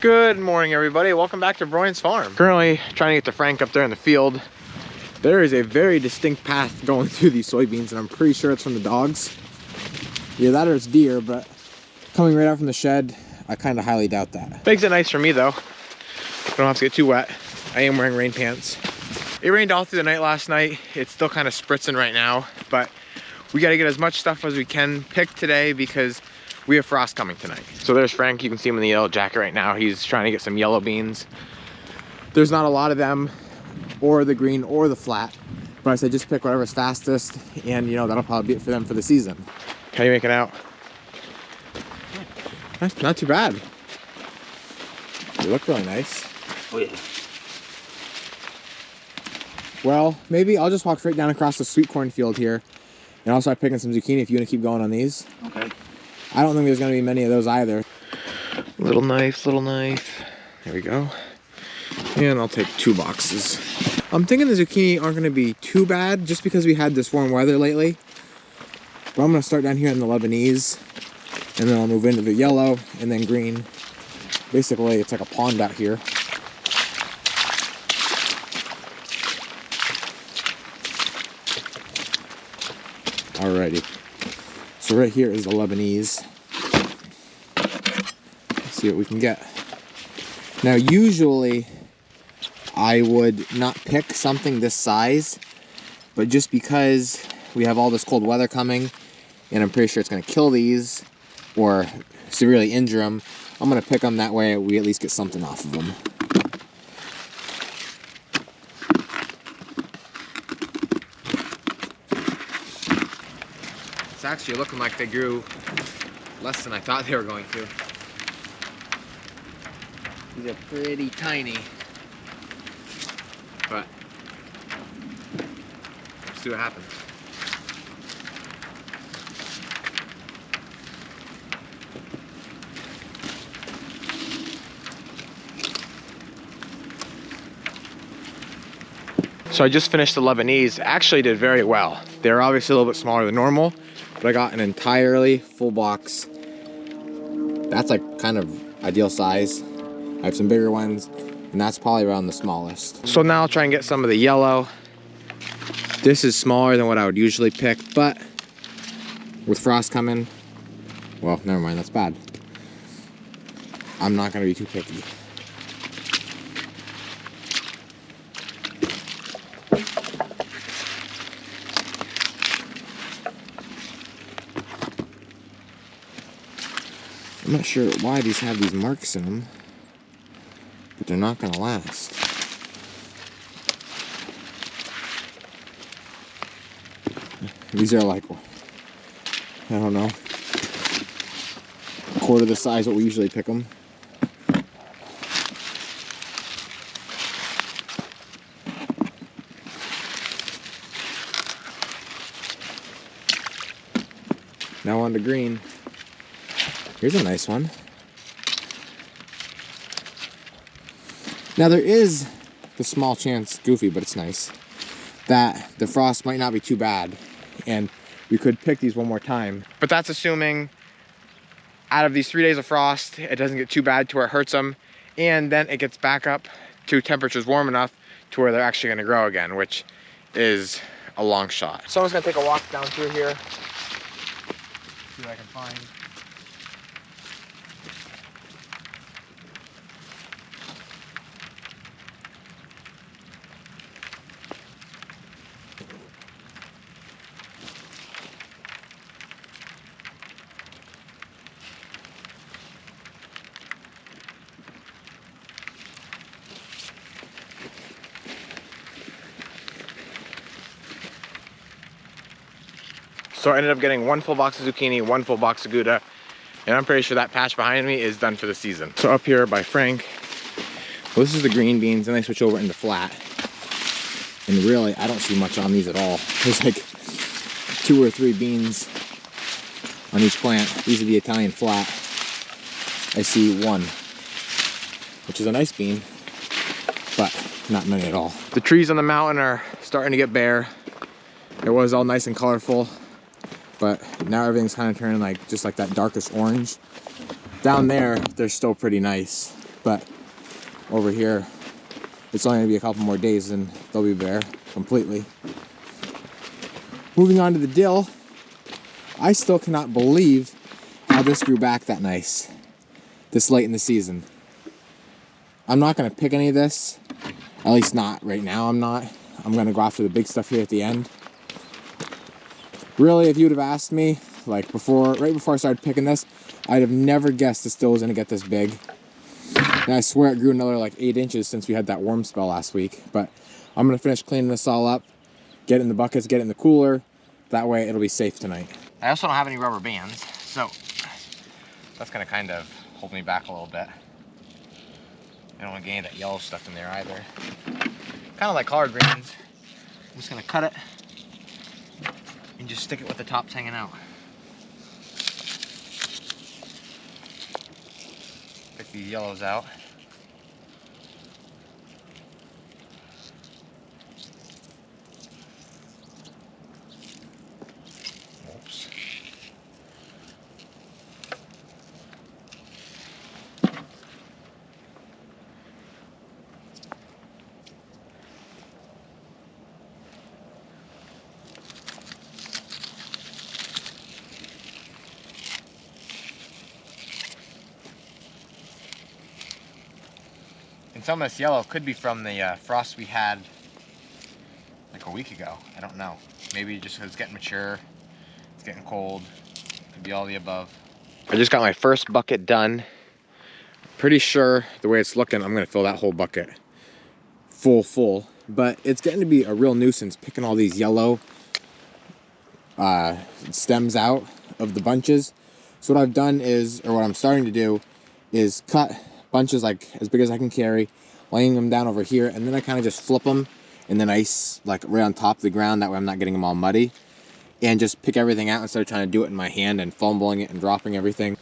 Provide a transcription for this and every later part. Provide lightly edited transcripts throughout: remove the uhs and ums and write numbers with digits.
Good morning, everybody. Welcome back to Broyans farm. Currently trying to get to Frank up there in the field. There is a very distinct path going through these soybeans, and I'm pretty sure it's from the dogs. Yeah, that or it's deer, but coming right out from the shed, I kind of highly doubt that. Makes it nice for me though. I don't have to get too wet. I am wearing rain pants. It rained all through the night last night. It's still kind of spritzing right now, but we got to get as much stuff as we can picked today because we have frost coming tonight. So there's Frank. You can see him in the yellow jacket right now. He's trying to get some yellow beans. There's not a lot of them, or the green or the flat, but I said just pick whatever's fastest, and you know, that'll probably be it for them for the season. How you making out? That's not too bad. You look really nice. Oh yeah. Well, maybe I'll just walk straight down across the sweet corn field here, and I'll start picking some zucchini if you want to keep going on these. Okay. I don't think there's going to be many of those either. Little knife, little knife. There we go. And I'll take 2 boxes. I'm thinking the zucchini aren't going to be too bad just because we had this warm weather lately. But I'm going to start down here in the Lebanese, and then I'll move into the yellow and then green. Basically, it's like a pond out here. Alrighty. So right here is the Lebanese. Let's see what we can get. Now usually I would not pick something this size, but just because we have all this cold weather coming and I'm pretty sure it's going to kill these or severely injure them, I'm going to pick them, that way we at least get something off of them. It's actually looking like they grew less than I thought they were going to. These are pretty tiny, but let's see what happens. So I just finished the Lebanese. Actually did very well. They're obviously a little bit smaller than normal, but I got an entirely full box. That's like kind of ideal size. I have some bigger ones, and that's probably around the smallest. So now I'll try and get some of the yellow. This is smaller than what I would usually pick, but with frost coming, well, never mind, that's bad. I'm not gonna be too picky. I'm not sure why these have these marks in them, but they're not going to last. These are like, I don't know, a quarter the size what we usually pick them. Now on to green. Here's a nice one. Now there is the small chance, goofy, but it's nice, that the frost might not be too bad and we could pick these one more time. But that's assuming out of these 3 days of frost, it doesn't get too bad to where it hurts them, and then it gets back up to temperatures warm enough to where they're actually gonna grow again, which is a long shot. So I'm just gonna take a walk down through here, see what I can find. So I ended up getting 1 full box of zucchini, 1 full box of Gouda, and I'm pretty sure that patch behind me is done for the season. So up here by Frank, well, this is the green beans, and they switch over into flat. And really, I don't see much on these at all. There's like 2 or 3 beans on each plant. These are the Italian flat. I see 1, which is a nice bean, but not many at all. The trees on the mountain are starting to get bare. It was all nice and colorful, but now everything's kind of turning like just like that darkest orange. Down there, they're still pretty nice. But over here, it's only gonna be a couple more days and they'll be bare completely. Moving on to the dill, I still cannot believe how this grew back that nice, this late in the season. I'm not gonna pick any of this, at least not right now. I'm gonna go after the big stuff here at the end. Really, if you would have asked me, like right before I started picking this, I'd have never guessed this dill was gonna get this big. And I swear it grew another like 8 inches since we had that warm spell last week. But I'm gonna finish cleaning this all up, get it in the buckets, get it in the cooler. That way it'll be safe tonight. I also don't have any rubber bands, so that's gonna kind of hold me back a little bit. I don't want to get any of that yellow stuff in there either. Kind of like collard greens. I'm just gonna cut it and just stick it with the tops hanging out. Pick these yellows out. Oops. And some of this yellow could be from the frost we had like a week ago. I don't know. Maybe just because it's getting mature, it's getting cold. Could be all the above. I just got my first bucket done. Pretty sure the way it's looking, I'm gonna fill that whole bucket full. But it's getting to be a real nuisance picking all these yellow stems out of the bunches. So what I've done is, or what I'm starting to do, is cut bunches like as big as I can carry, laying them down over here, and then I kind of just flip them in the nice, like right on top of the ground. That way I'm not getting them all muddy, and just pick everything out instead of trying to do it in my hand and fumbling it and dropping everything.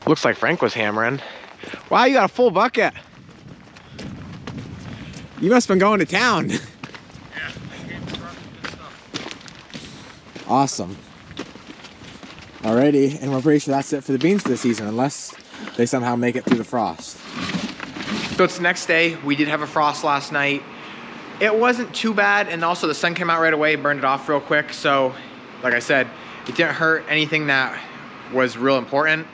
Looks like Frank was hammering. Wow, you got a full bucket. You must have been going to town. Yeah, I came to run with this stuff. Awesome. Alrighty, and we're pretty sure that's it for the beans for the season, unless they somehow make it through the frost. So it's the next day. We did have a frost last night. It wasn't too bad, and also the sun came out right away, burned it off real quick. So, like I said, it didn't hurt anything that was real important.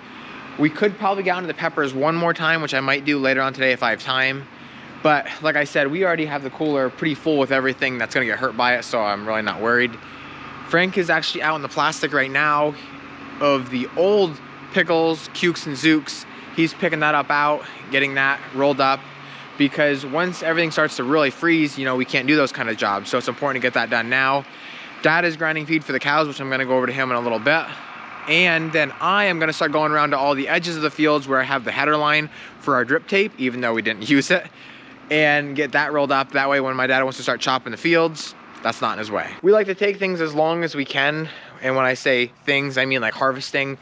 We could probably get onto the peppers one more time, which I might do later on today if I have time. But like I said, we already have the cooler pretty full with everything that's gonna get hurt by it, so I'm really not worried. Frank is actually out in the plastic right now of the old pickles, cukes, and zooks. He's picking that up out, getting that rolled up, because once everything starts to really freeze, you know, we can't do those kind of jobs. So it's important to get that done now. Dad is grinding feed for the cows, which I'm gonna go over to him in a little bit. And then I am gonna start going around to all the edges of the fields where I have the header line for our drip tape, even though we didn't use it, and get that rolled up. That way when my dad wants to start chopping the fields, that's not in his way. We like to take things as long as we can. And when I say things, I mean like harvesting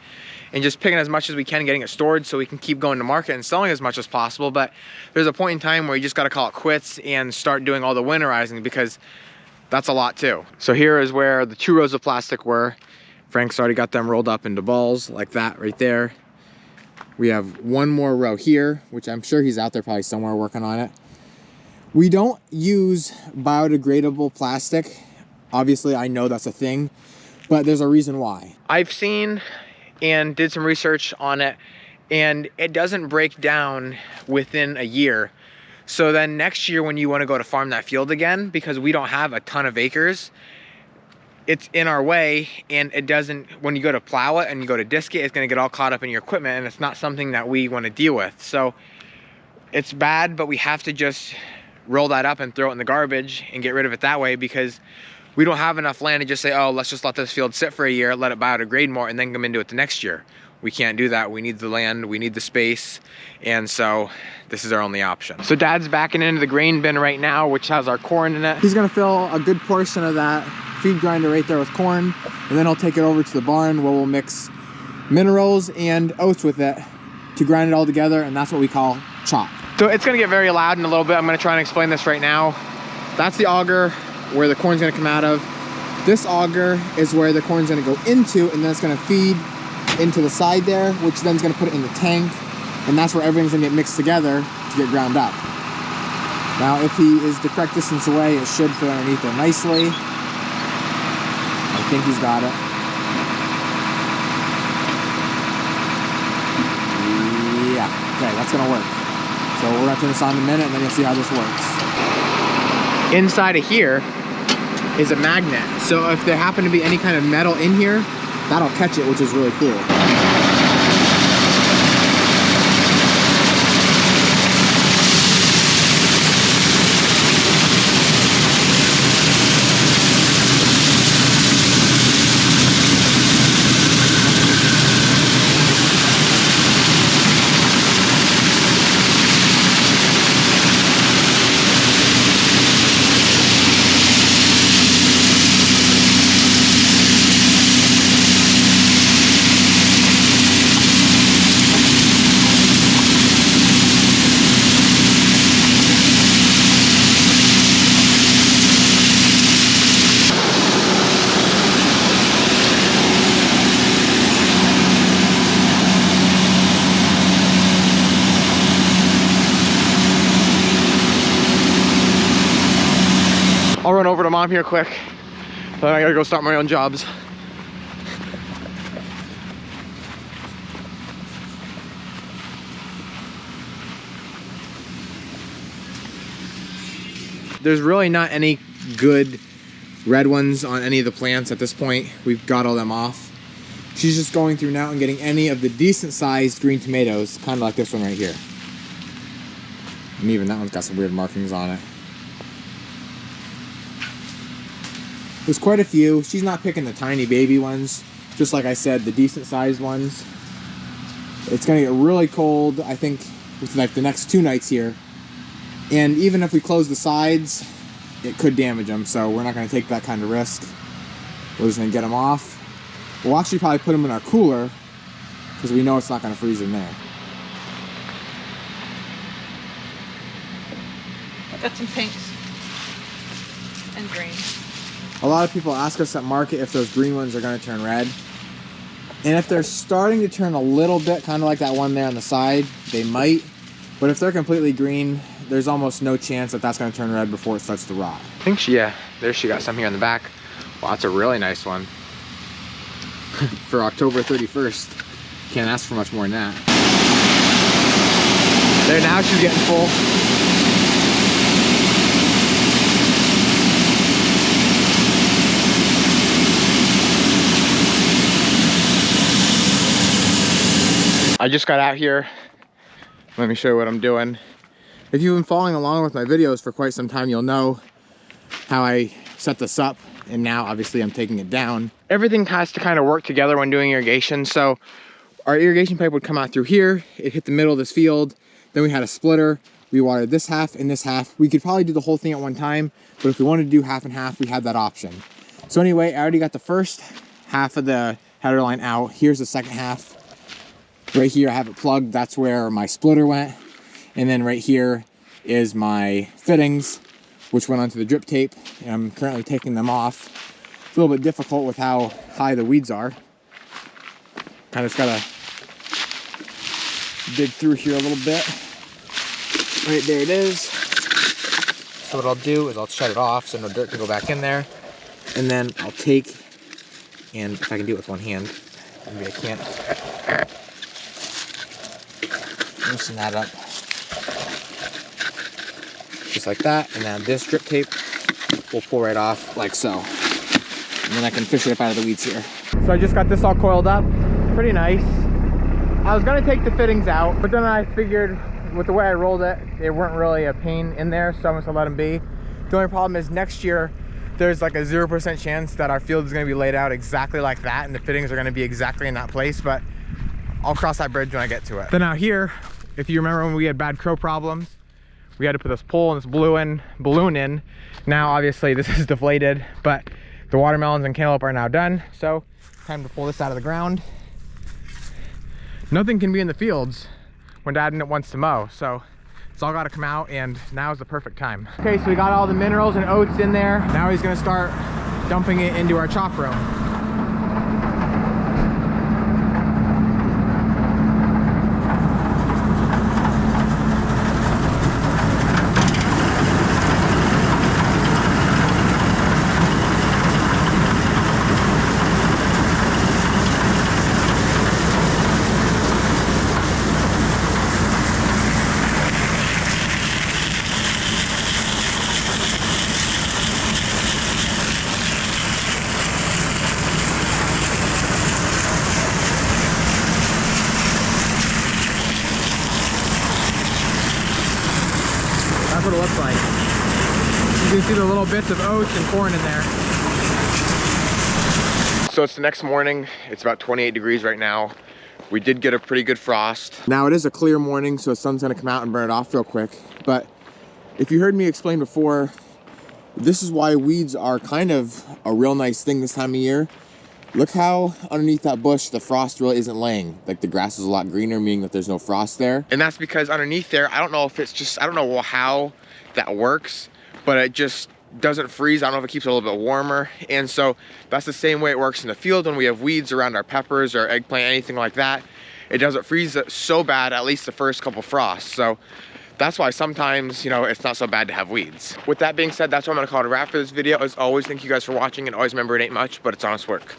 and just picking as much as we can, getting it stored so we can keep going to market and selling as much as possible. But there's a point in time where you just gotta call it quits and start doing all the winterizing, because that's a lot too. So here is where the 2 rows of plastic were. Frank's already got them rolled up into balls like that right there. We have one more row here, which I'm sure he's out there probably somewhere working on it. We don't use biodegradable plastic. Obviously, I know that's a thing, but there's a reason why. I've seen and did some research on it, and it doesn't break down within a year. So then next year when you want to go to farm that field again, because we don't have a ton of acres, it's in our way, and it doesn't, when you go to plow it and you go to disc it, it's gonna get all caught up in your equipment, and it's not something that we wanna deal with. So it's bad, but we have to just roll that up and throw it in the garbage and get rid of it that way, because we don't have enough land to just say, oh, let's just let this field sit for a year, let it biodegrade more, and then come into it the next year. We can't do that. We need the land, we need the space, and so this is our only option. So Dad's backing into the grain bin right now, which has our corn in it. He's gonna fill a good portion of that feed grinder right there with corn, and then I'll take it over to the barn where we'll mix minerals and oats with it to grind it all together, and that's what we call chop. So it's gonna get very loud in a little bit. I'm gonna try and explain this right now. That's the auger where the corn's gonna come out of. This auger is where the corn's gonna go into, and then it's gonna feed into the side there, which then is going to put it in the tank, and that's where everything's going to get mixed together to get ground up. Now if he is the correct distance away, it should fit underneath there nicely. I think he's got it. Yeah, okay, that's going to work. So we're going to turn this on in a minute, and then you'll see how this works. Inside of here is a magnet, so if there happen to be any kind of metal in here, that'll catch it, which is really cool. I'll run over to Mom here quick, then I gotta go start my own jobs. There's really not any good red ones on any of the plants at this point. We've got all them off. She's just going through now and getting any of the decent sized green tomatoes, kind of like this one right here. And even that one's got some weird markings on it. There's quite a few. She's not picking the tiny baby ones. Just like I said, the decent sized ones. It's gonna get really cold, I think, with like the next 2 nights here. And even if we close the sides, it could damage them. So we're not gonna take that kind of risk. We're just gonna get them off. We'll actually probably put them in our cooler because we know it's not gonna freeze in there. Got some pinks and greens. A lot of people ask us at market if those green ones are going to turn red. And if they're starting to turn a little bit, kind of like that one there on the side, they might. But if they're completely green, there's almost no chance that that's going to turn red before it starts to rot. I think there she got some here in the back. Wow, that's a really nice one. For October 31st. Can't ask for much more than that. There, now she's getting full. I just got out here. Let me show you what I'm doing. If you've been following along with my videos for quite some time, you'll know how I set this up, and now obviously I'm taking it down. Everything has to kind of work together when doing irrigation. So our irrigation pipe would come out through here, it hit the middle of this field, then we had a splitter, we watered this half and this half. We could probably do the whole thing at one time, but if we wanted to do half and half, we had that option. So anyway, I already got the first half of the header line out. Here's the second half. Right here I have it plugged, that's where my splitter went. And then right here is my fittings, which went onto the drip tape. And I'm currently taking them off. It's a little bit difficult with how high the weeds are. Kind of just gotta dig through here a little bit. Right there it is. So what I'll do is I'll shut it off so no dirt can go back in there. And then I'll take, and if I can do it with one hand, maybe I can't. Loosen that up. Just like that. And then this drip tape will pull right off like so. And then I can fish it up out of the weeds here. So I just got this all coiled up. Pretty nice. I was gonna take the fittings out, but then I figured with the way I rolled it, they weren't really a pain in there, so I'm just gonna let them be. The only problem is next year, there's like a 0% chance that our field is gonna be laid out exactly like that and the fittings are gonna be exactly in that place, but I'll cross that bridge when I get to it. Then out here, if you remember when we had bad crow problems, we had to put this pole and this balloon in. Now, obviously this is deflated, but the watermelons and cantaloupe are now done. So time to pull this out of the ground. Nothing can be in the fields when Dad wants to mow, so it's all got to come out, and now is the perfect time. Okay, so we got all the minerals and oats in there. Now he's going to start dumping it into our chop room. That's what it looks like. You can see the little bits of oats and corn in there. So it's the next morning. It's about 28 degrees right now. We did get a pretty good frost. Now it is a clear morning, so the sun's gonna come out and burn it off real quick. But if you heard me explain before, this is why weeds are kind of a real nice thing this time of year. Look how underneath that bush the frost really isn't laying. Like the grass is a lot greener, meaning that there's no frost there. And that's because underneath there, I don't know if it's just, I don't know how that works, but it just doesn't freeze. I don't know if it keeps it a little bit warmer. And so that's the same way it works in the field when we have weeds around our peppers or eggplant, anything like that. It doesn't freeze so bad, at least the first couple frosts. So that's why sometimes, you know, it's not so bad to have weeds. With that being said, that's what I'm gonna call it a wrap for this video. As always, thank you guys for watching, and always remember it ain't much, but it's honest work.